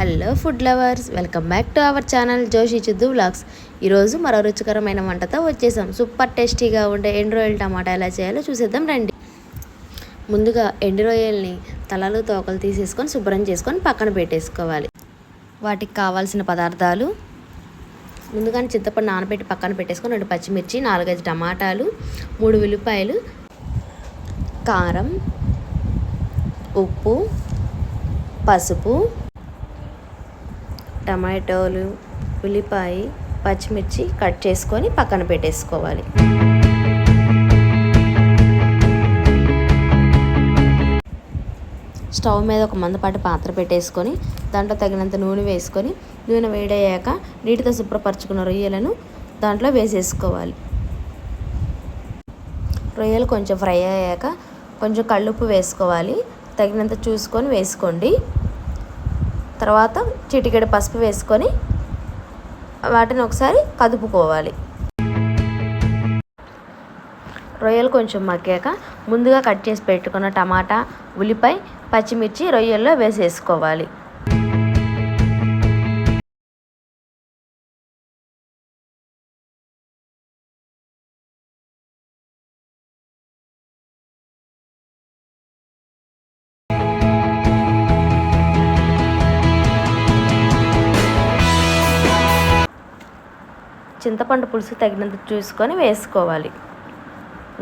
Hello food lovers, welcome back to our channel Joshi Chiddu vlogs. ఈరోజు మరో రుచికరమైన వంటతో వచ్చేసాం. సూపర్ టేస్టీగా ఉండే ఎండు రొయ్యల టమాటా ఎలా చేయాలో చూసేద్దాం రండి. ముందుగా ఎండు రొయ్యల్ని తలలు తోకలు తీసేసుకొని శుభ్రం చేసుకొని పక్కన పెట్టేసుకోవాలి. వాటికి కావాల్సిన పదార్థాలు ముందుగానే చింతపండు నానబెట్టి పక్కన పెట్టేసుకొని 2 పచ్చిమిర్చి, 4-5 టమాటాలు, 3 ఉల్లిపాయలు, కారం, ఉప్పు, పసుపు, టమాటోలు, ఉల్లిపాయ, పచ్చిమిర్చి కట్ చేసుకొని పక్కన పెట్టేసుకోవాలి. స్టవ్ మీద ఒక మందపాటి పాత్ర పెట్టేసుకొని దాంట్లో తగినంత నూనె వేసుకొని నూనె వేడయ్యాక నీటితో శుభ్రపరచుకున్న రొయ్యలను దాంట్లో వేసేసుకోవాలి. రొయ్యలు కొంచెం ఫ్రై అయ్యాక కొంచెం కల్లుప్పు వేసుకోవాలి. తగినంత చూసుకొని వేసుకోండి. తర్వాత చిటికెడు పసుపు వేసుకొని వాటిని ఒకసారి కదుపుకోవాలి. రొయ్యలు కొంచెం మగ్గాక ముందుగా కట్ చేసి పెట్టుకున్న టమాటా, ఉల్లిపాయ, పచ్చిమిర్చి రొయ్యల్లో వేసేసుకోవాలి. చింతపండు పులుసు తగినంత చూసుకొని వేసుకోవాలి.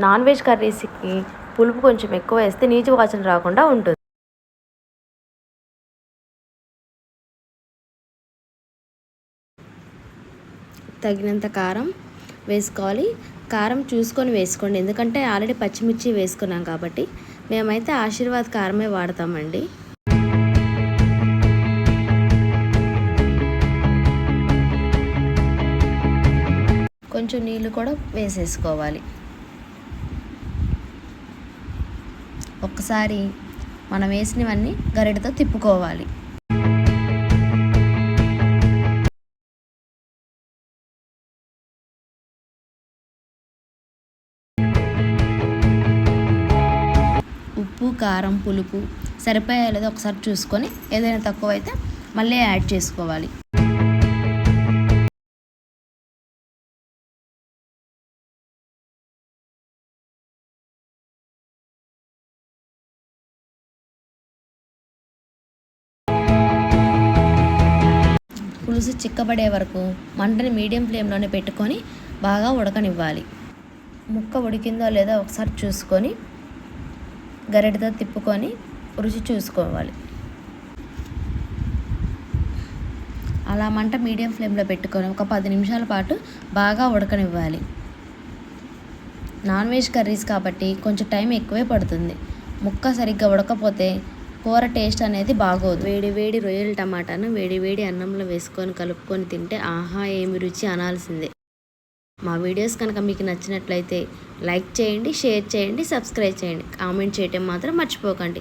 నాన్ వెజ్ కర్రీస్కి పులుపు కొంచెం ఎక్కువ వేస్తే నీచు వాసన రాకుండా ఉంటుంది. తగినంత కారం వేసుకోవాలి. కారం చూసుకొని వేసుకోండి, ఎందుకంటే ఆల్రెడీ పచ్చిమిర్చి వేసుకున్నాం కాబట్టి. మేమైతే ఆశీర్వాద్ కారమే వాడతామండి. కొంచెం నీళ్ళు కూడా వేసేసుకోవాలి. ఒక్కసారి మనం వేసినవన్నీ గరిటెతో తిప్పుకోవాలి. ఉప్పు, కారం, పులుపు సరిపోయే లేదో ఒకసారి చూసుకొని ఏదైనా తక్కువ అయితే మళ్ళీ యాడ్ చేసుకోవాలి. పులుసు చిక్కబడే వరకు మంటని మీడియం ఫ్లేమ్లోనే పెట్టుకొని బాగా ఉడకనివ్వాలి. ముక్క ఉడికిందో లేదో ఒకసారి చూసుకొని గరిటెతో తిప్పుకొని రుచి చూసుకోవాలి. అలా మంట మీడియం ఫ్లేమ్లో పెట్టుకొని ఒక 10 నిమిషాల పాటు బాగా ఉడకనివ్వాలి. నాన్ వెజ్ కర్రీస్ కాబట్టి కొంచెం టైం ఎక్కువే పడుతుంది. ముక్క సరిగ్గా ఉడకపోతే కూర టేస్ట్ అనేది బాగోదు. వేడి వేడి రొయ్యల టమాటాను వేడి వేడి అన్నంలో వేసుకొని కలుపుకొని తింటే ఆహా ఏమి రుచి అనాల్సిందే. మా వీడియోస్ కనుక మీకు నచ్చినట్లయితే లైక్ చేయండి, షేర్ చేయండి, సబ్స్క్రైబ్ చేయండి, కామెంట్ చేయటం మాత్రం మర్చిపోకండి.